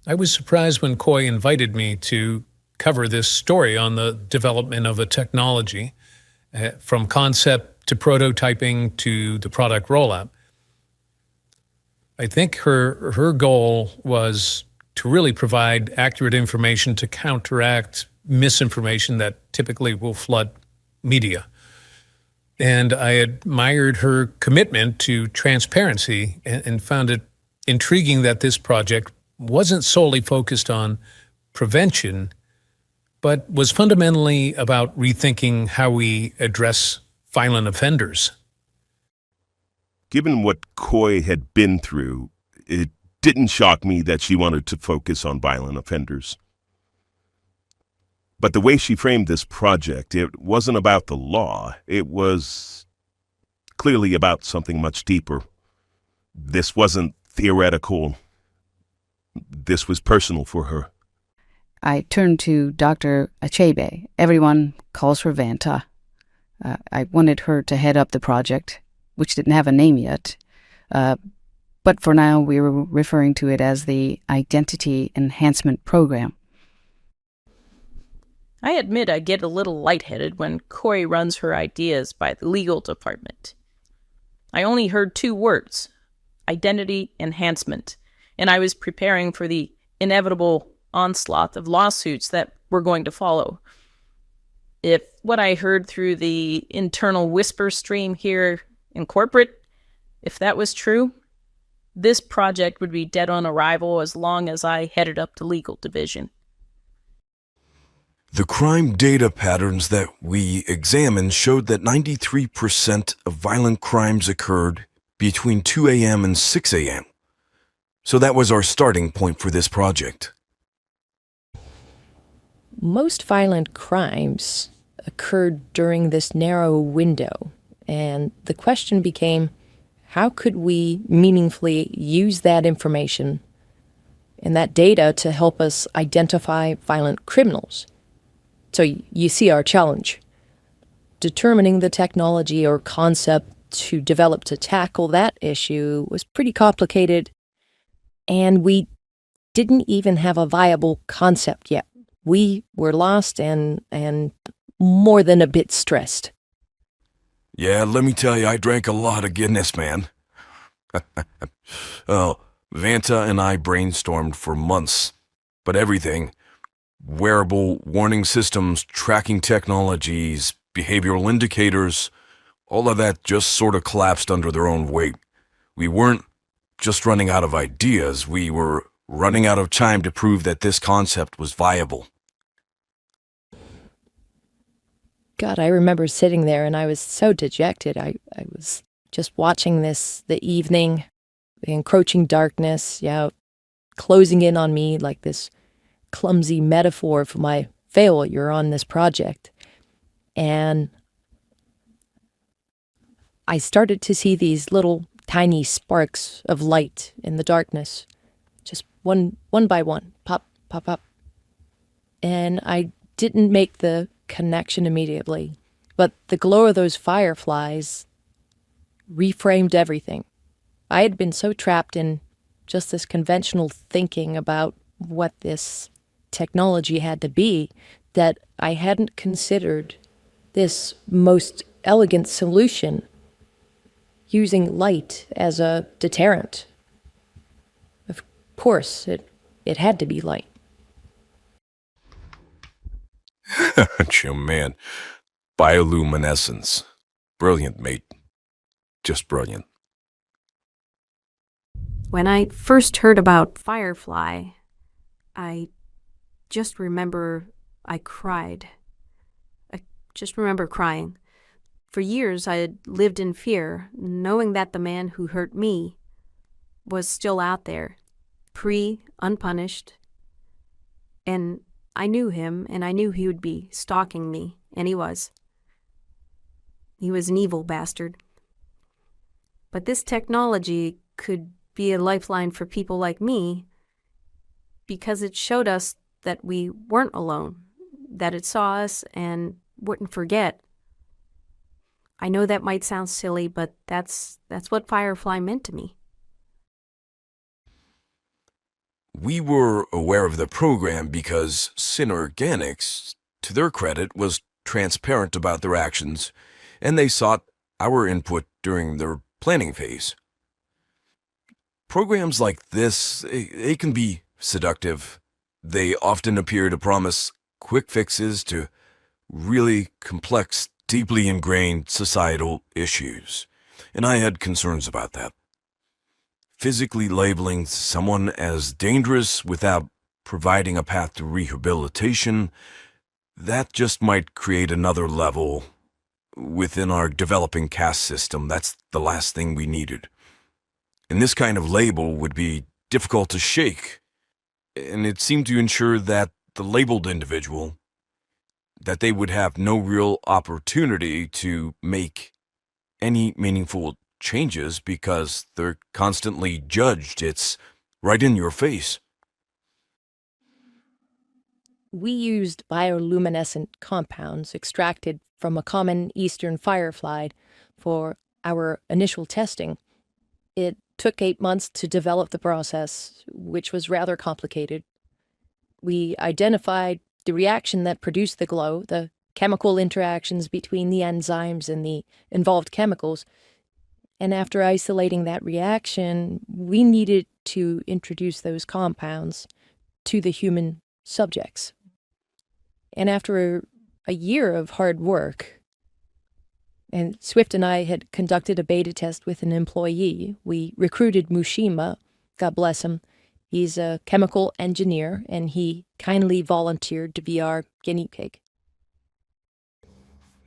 I was surprised when Coy invited me to cover this story on the development of a technology, from concept to prototyping to the product rollout. I think her goal was to really provide accurate information to counteract misinformation that typically will flood media. And I admired her commitment to transparency and found it intriguing that this project wasn't solely focused on prevention, but was fundamentally about rethinking how we address violent offenders. Given what Coy had been through, it didn't shock me that she wanted to focus on violent offenders. But the way she framed this project, it wasn't about the law. It was clearly about something much deeper. This wasn't theoretical. This was personal for her. I turned to Dr. Achebe. Everyone calls her Vanta. I wanted her to head up the project, which didn't have a name yet. But for now, we were referring to it as the Identity Enhancement Program. I admit I get a little lightheaded when Coy runs her ideas by the legal department. I only heard 2 words, identity enhancement, and I was preparing for the inevitable onslaught of lawsuits that were going to follow. If what I heard through the internal whisper stream here in corporate, if that was true, this project would be dead on arrival as long as I headed up the legal division. The crime data patterns that we examined showed that 93% of violent crimes occurred between 2 a.m. and 6 a.m. So that was our starting point for this project. Most violent crimes occurred during this narrow window, and the question became, how could we meaningfully use that information and that data to help us identify violent criminals? So you see our challenge. Determining the technology or concept to develop to tackle that issue was pretty complicated, and we didn't even have a viable concept yet. We were lost and more than a bit stressed. Yeah, let me tell you, I drank a lot of Guinness, man. Oh, Vanta and I brainstormed for months, but everything, wearable warning systems, tracking technologies, behavioral indicators, all of that just sort of collapsed under their own weight. We weren't just running out of ideas, we were running out of time to prove that this concept was viable. God, I remember sitting there and I was so dejected. I was just watching this, the evening, the encroaching darkness, closing in on me like this clumsy metaphor for my failure on this project. And I started to see these little tiny sparks of light in the darkness, just one by one, pop, pop, pop. And I didn't make the connection immediately, but the glow of those fireflies reframed everything. I had been so trapped in just this conventional thinking about what this technology had to be that I hadn't considered this most elegant solution, using light as a deterrent. Of course, it had to be light. Oh, man. Bioluminescence. Brilliant, mate. Just brilliant. When I first heard about Firefly, I just remember I cried. I just remember crying. For years, I had lived in fear, knowing that the man who hurt me was still out there, unpunished. And I knew him, and I knew he would be stalking me, and he was. He was an evil bastard. But this technology could be a lifeline for people like me because it showed us that we weren't alone, that it saw us and wouldn't forget. I know that might sound silly, but that's what Firefly meant to me. We were aware of the program because SynOrganics, to their credit, was transparent about their actions, and they sought our input during their planning phase. Programs like this, they can be seductive. They often appear to promise quick fixes to really complex, deeply ingrained societal issues, and I had concerns about that. Physically labeling someone as dangerous without providing a path to rehabilitation, that just might create another level within our developing caste system. That's the last thing we needed. And this kind of label would be difficult to shake, and it seemed to ensure that the labeled individual, that they would have no real opportunity to make any meaningful changes because they're constantly judged. It's right in your face. We used bioluminescent compounds extracted from a common eastern firefly for our initial testing. It took 8 months to develop the process, which was rather complicated. We identified the reaction that produced the glow, the chemical interactions between the enzymes and the involved chemicals, and after isolating that reaction, we needed to introduce those compounds to the human subjects. And after a year of hard work, and Swift and I had conducted a beta test with an employee, we recruited Mushima, God bless him. He's a chemical engineer, and he kindly volunteered to be our guinea pig.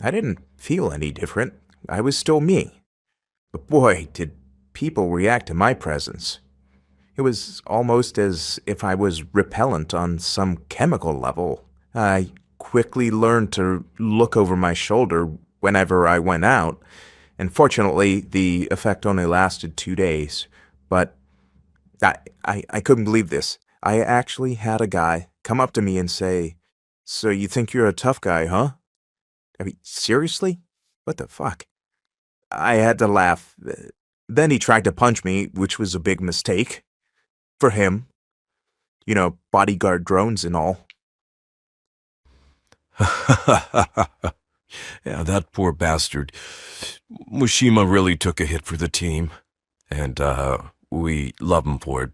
I didn't feel any different. I was still me. But boy, did people react to my presence. It was almost as if I was repellent on some chemical level. I quickly learned to look over my shoulder whenever I went out, and fortunately, the effect only lasted 2 days. But I couldn't believe this. I actually had a guy come up to me and say, "So you think you're a tough guy, huh?" I mean, seriously? What the fuck? I had to laugh. Then he tried to punch me, which was a big mistake. For him. You know, bodyguard drones and all. Yeah, that poor bastard. Mushima really took a hit for the team, and we love him for it.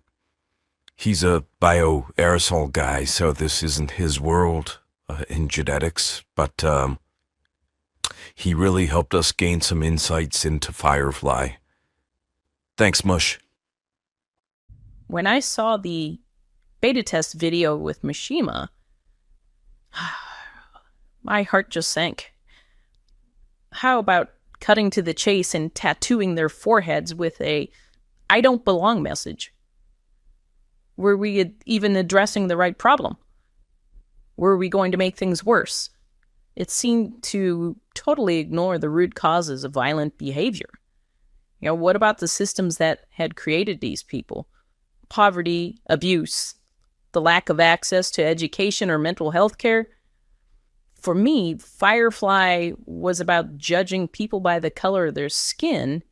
He's a bioaerosol guy, so this isn't his world in genetics, but he really helped us gain some insights into Firefly. Thanks, Mush. When I saw the beta test video with Mishima, my heart just sank. How about cutting to the chase and tattooing their foreheads with a "I don't belong" message? Were we even addressing the right problem? Were we going to make things worse? It seemed to totally ignore the root causes of violent behavior. You know, what about the systems that had created these people? Poverty, abuse, the lack of access to education or mental health care? For me, Firefly was about judging people by the color of their skin.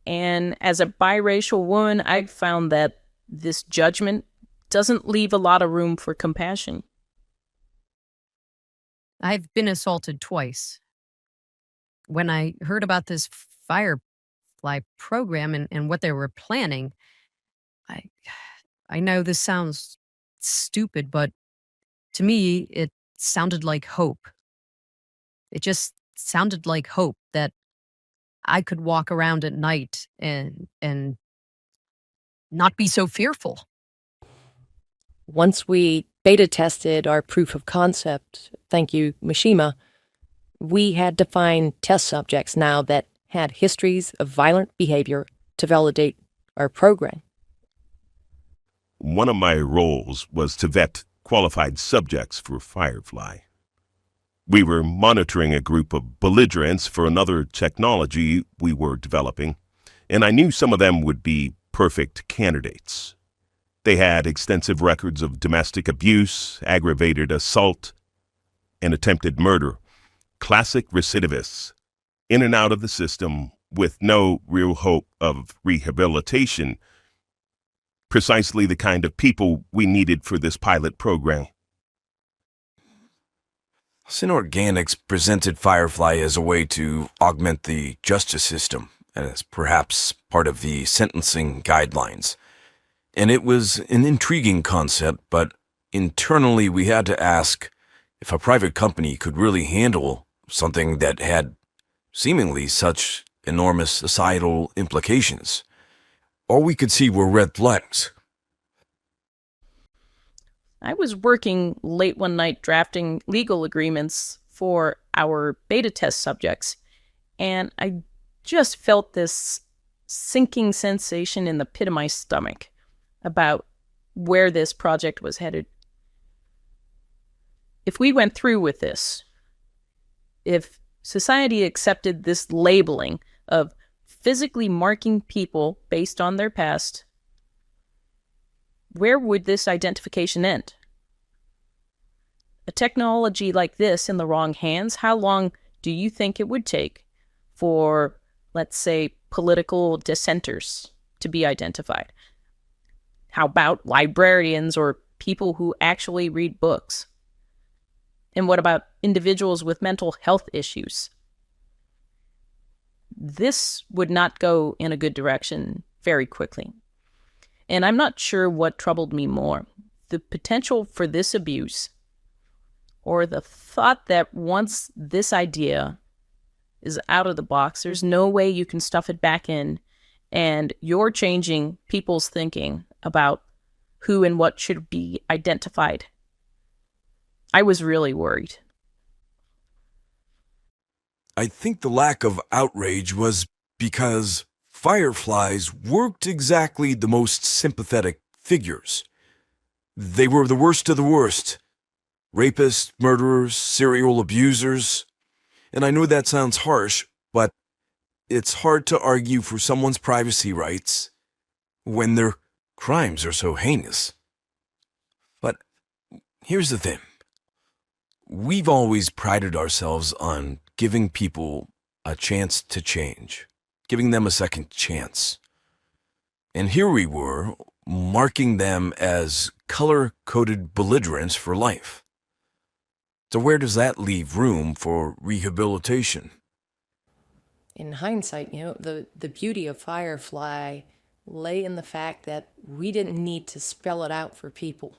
And as a biracial woman, I've found that this judgment doesn't leave a lot of room for compassion. I've been assaulted twice. When I heard about this Firefly program and what they were planning, I know this sounds stupid, but to me, it sounded like hope. It just sounded like hope that I could walk around at night and not be so fearful. Once we beta tested our proof of concept, thank you, Mishima, we had to find test subjects now that had histories of violent behavior to validate our program. One of my roles was to vet qualified subjects for Firefly. We were monitoring a group of belligerents for another technology we were developing, and I knew some of them would be perfect candidates. They had extensive records of domestic abuse, aggravated assault, and attempted murder. Classic recidivists, in and out of the system with no real hope of rehabilitation. Precisely the kind of people we needed for this pilot program. SynOrganics presented Firefly as a way to augment the justice system, and as perhaps part of the sentencing guidelines. And it was an intriguing concept, but internally we had to ask if a private company could really handle something that had seemingly such enormous societal implications. All we could see were red flags. I was working late one night drafting legal agreements for our beta test subjects, and I just felt this sinking sensation in the pit of my stomach about where this project was headed. If we went through with this, if society accepted this labeling of physically marking people based on their past, where would this identification end? A technology like this in the wrong hands, how long do you think it would take for, let's say, political dissenters to be identified? How about librarians or people who actually read books? And what about individuals with mental health issues? This would not go in a good direction very quickly. And I'm not sure what troubled me more, the potential for this abuse, or the thought that once this idea is out of the box, there's no way you can stuff it back in, and you're changing people's thinking about who and what should be identified. I was really worried. I think the lack of outrage was because Fireflies weren't exactly the most sympathetic figures. They were the worst of the worst. Rapists, murderers, serial abusers. And I know that sounds harsh, but it's hard to argue for someone's privacy rights when their crimes are so heinous. But here's the thing. We've always prided ourselves on giving people a chance to change, giving them a second chance. And here we were, marking them as color-coded belligerents for life. So where does that leave room for rehabilitation? In hindsight, the beauty of Firefly lay in the fact that we didn't need to spell it out for people,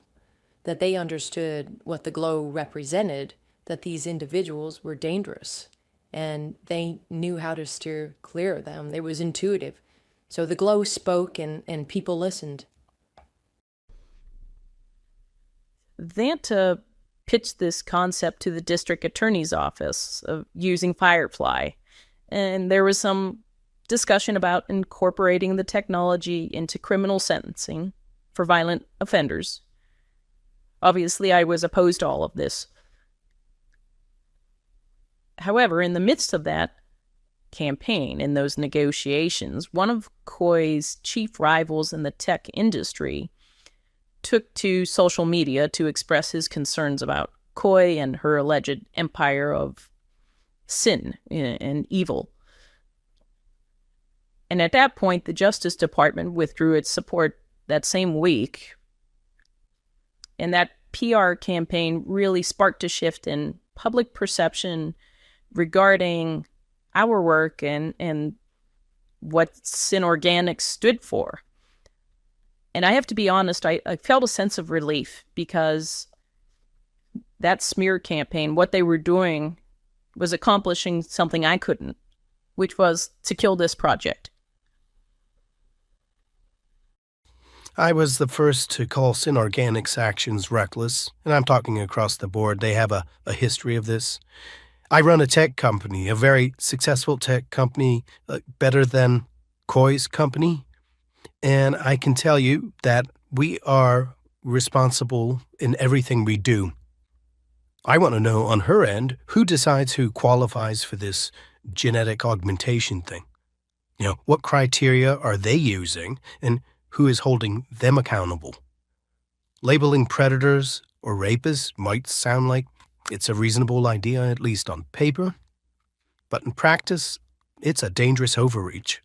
that they understood what the glow represented, that these individuals were dangerous, and they knew how to steer clear of them. It was intuitive. So the glow spoke and people listened. Vanta pitched this concept to the district attorney's office of using Firefly, and there was some discussion about incorporating the technology into criminal sentencing for violent offenders. Obviously, I was opposed to all of this. However, in the midst of that campaign, in those negotiations, one of Koi's chief rivals in the tech industry took to social media to express his concerns about Koi and her alleged empire of sin and evil. And at that point, the Justice Department withdrew its support that same week. And that PR campaign really sparked a shift in public perception regarding our work and what SynOrganics stood for. And I have to be honest, I felt a sense of relief because that smear campaign, what they were doing was accomplishing something I couldn't, which was to kill this project. I was the first to call SynOrganics' actions reckless, and I'm talking across the board. They have a history of this. I run a tech company, a very successful tech company, better than Koi's company, and I can tell you that we are responsible in everything we do. I want to know on her end who decides who qualifies for this genetic augmentation thing. What criteria are they using, and who is holding them accountable? Labeling predators or rapists might sound like it's a reasonable idea, at least on paper, but in practice, it's a dangerous overreach.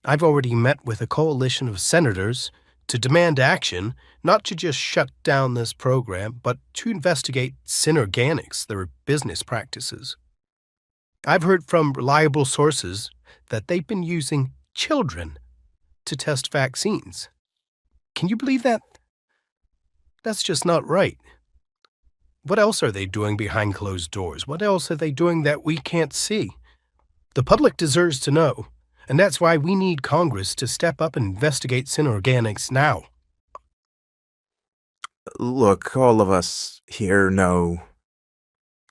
I've already met with a coalition of senators to demand action, not to just shut down this program, but to investigate SynOrganics, their business practices. I've heard from reliable sources that they've been using children to test vaccines. Can you believe that? That's just not right. What else are they doing behind closed doors? What else are they doing that we can't see? The public deserves to know, and that's why we need Congress to step up and investigate SynOrganics now. Look, all of us here know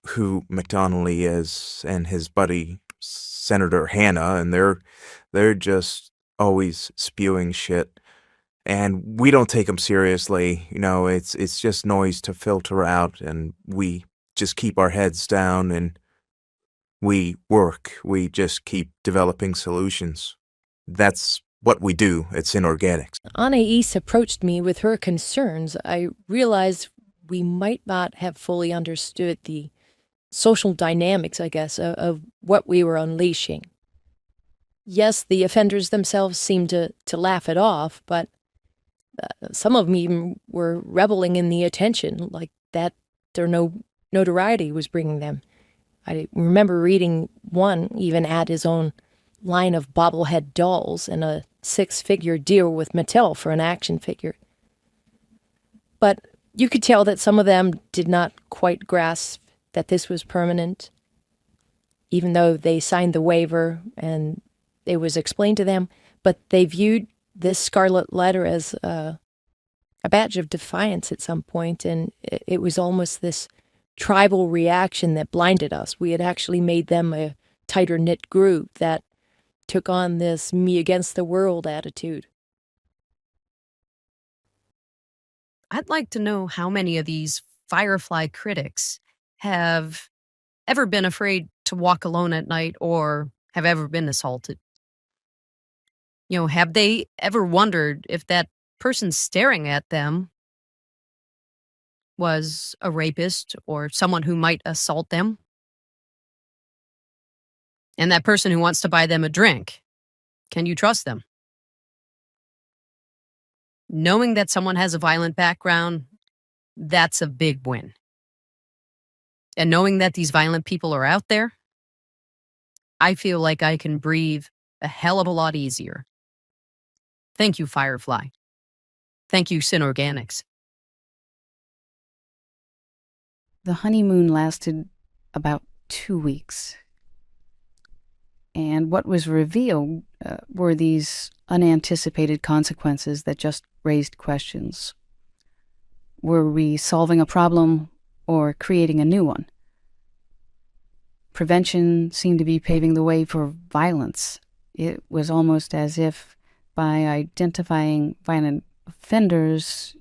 who McDonnelly is and his buddy Senator Hanna, and they're just always spewing shit. And we don't take them seriously. You know, it's just noise to filter out, and we just keep our heads down and we work. We just keep developing solutions. That's what we do at SynOrganics. Anais approached me with her concerns. I realized we might not have fully understood the social dynamics, I guess, of what we were unleashing. Yes, the offenders themselves seemed to laugh it off, but some of them even were reveling in the attention, like that their notoriety was bringing them. I remember reading one even add his own line of bobblehead dolls and a 6-figure deal with Mattel for an action figure. But you could tell that some of them did not quite grasp that this was permanent, even though they signed the waiver and it was explained to them, but they viewed this scarlet letter as a badge of defiance at some point, and it was almost this tribal reaction that blinded us. We had actually made them a tighter-knit group that took on this me against the world attitude. I'd like to know how many of these Firefly critics have ever been afraid to walk alone at night or have ever been assaulted. You know, have they ever wondered if that person staring at them was a rapist or someone who might assault them? And that person who wants to buy them a drink, can you trust them? Knowing that someone has a violent background, that's a big win. And knowing that these violent people are out there, I feel like I can breathe a hell of a lot easier. Thank you, Firefly. Thank you, SynOrganics. The honeymoon lasted about 2 weeks. And what was revealed were these unanticipated consequences that just raised questions. Were we solving a problem or creating a new one? Prevention seemed to be paving the way for violence. It was almost as if by identifying violent offenders,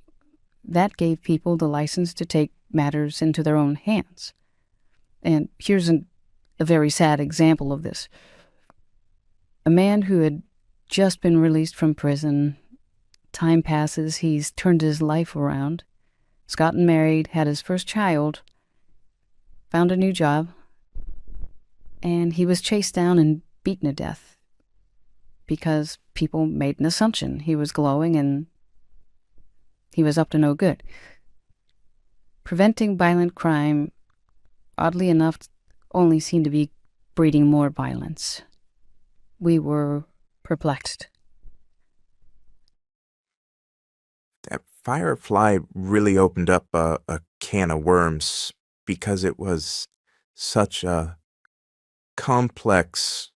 that gave people the license to take matters into their own hands. And here's a very sad example of this. A man who had just been released from prison, time passes, he's turned his life around, he's gotten married, had his first child, found a new job, and he was chased down and beaten to death because people made an assumption he was glowing and he was up to no good. Preventing violent crime, oddly enough, only seemed to be breeding more violence. We were perplexed. That Firefly really opened up a can of worms because it was such a complex,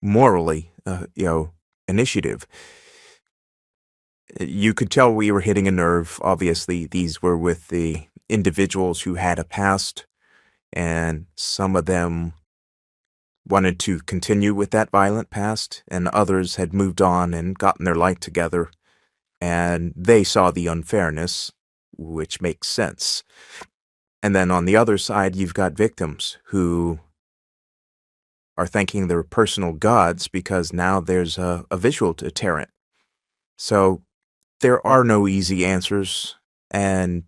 morally, initiative. You could tell we were hitting a nerve. Obviously, these were with the individuals who had a past, and some of them wanted to continue with that violent past, and others had moved on and gotten their life together, and they saw the unfairness, which makes sense. And then on the other side, you've got victims who are thanking their personal gods because now there's a visual deterrent. So there are no easy answers, and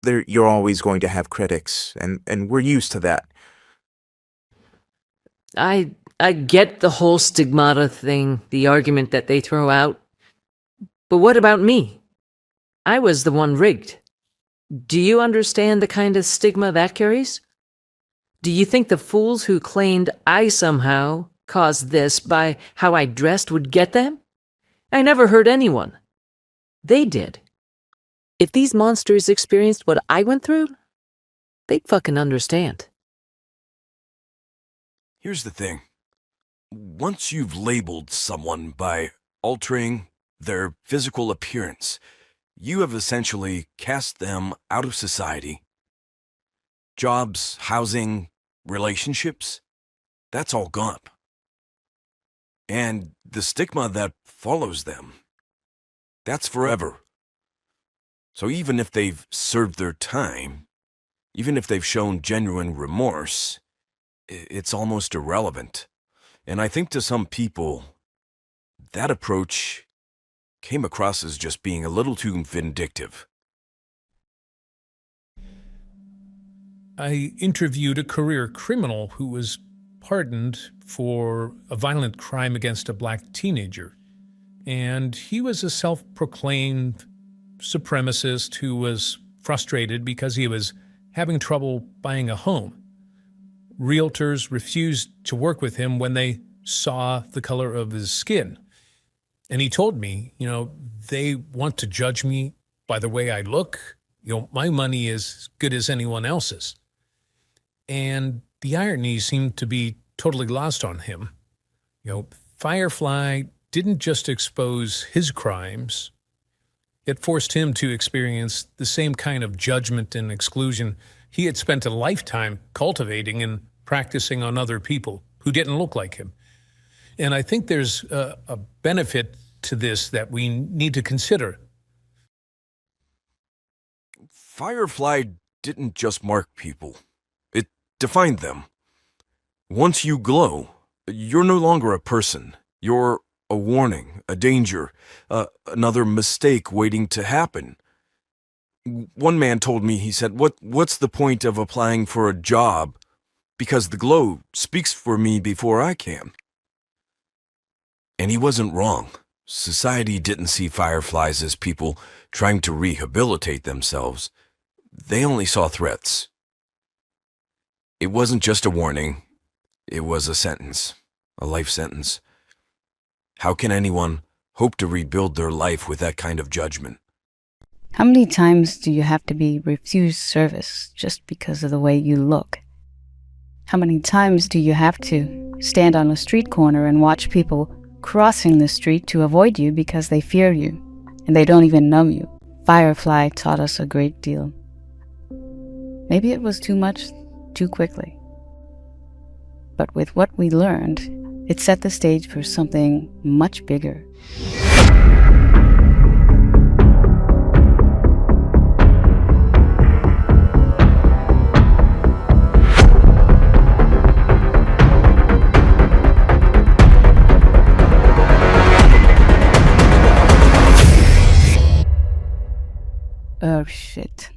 you're always going to have critics, and we're used to that. I get the whole stigmata thing, the argument that they throw out. But what about me? I was the one rigged. Do you understand the kind of stigma that carries? Do you think the fools who claimed I somehow caused this by how I dressed would get them? I never hurt anyone. They did. If these monsters experienced what I went through, they'd fucking understand. Here's the thing. Once you've labeled someone by altering their physical appearance, you have essentially cast them out of society. Jobs, housing, relationships, that's all gone. And the stigma that follows them, that's forever. So even if they've served their time, even if they've shown genuine remorse, it's almost irrelevant. And I think to some people, that approach came across as just being a little too vindictive. I interviewed a career criminal who was pardoned for a violent crime against a black teenager. And he was a self-proclaimed supremacist who was frustrated because he was having trouble buying a home. Realtors refused to work with him when they saw the color of his skin. And he told me, they want to judge me by the way I look. My money is as good as anyone else's. And the irony seemed to be totally lost on him. Firefly didn't just expose his crimes. It forced him to experience the same kind of judgment and exclusion he had spent a lifetime cultivating and practicing on other people who didn't look like him. And I think there's a benefit to this that we need to consider. Firefly didn't just mark people. It defined them. Once you glow, you're no longer a person. You're a warning, a danger, another mistake waiting to happen. One man told me, he said, what's the point of applying for a job? Because the glow speaks for me before I can. And he wasn't wrong. Society didn't see fireflies as people trying to rehabilitate themselves. They only saw threats. It wasn't just a warning. It was a sentence, a life sentence. How can anyone hope to rebuild their life with that kind of judgment? How many times do you have to be refused service just because of the way you look? How many times do you have to stand on a street corner and watch people crossing the street to avoid you because they fear you and they don't even know you? Firefly taught us a great deal. Maybe it was too much, too quickly. But with what we learned, it set the stage for something much bigger. Oh, shit.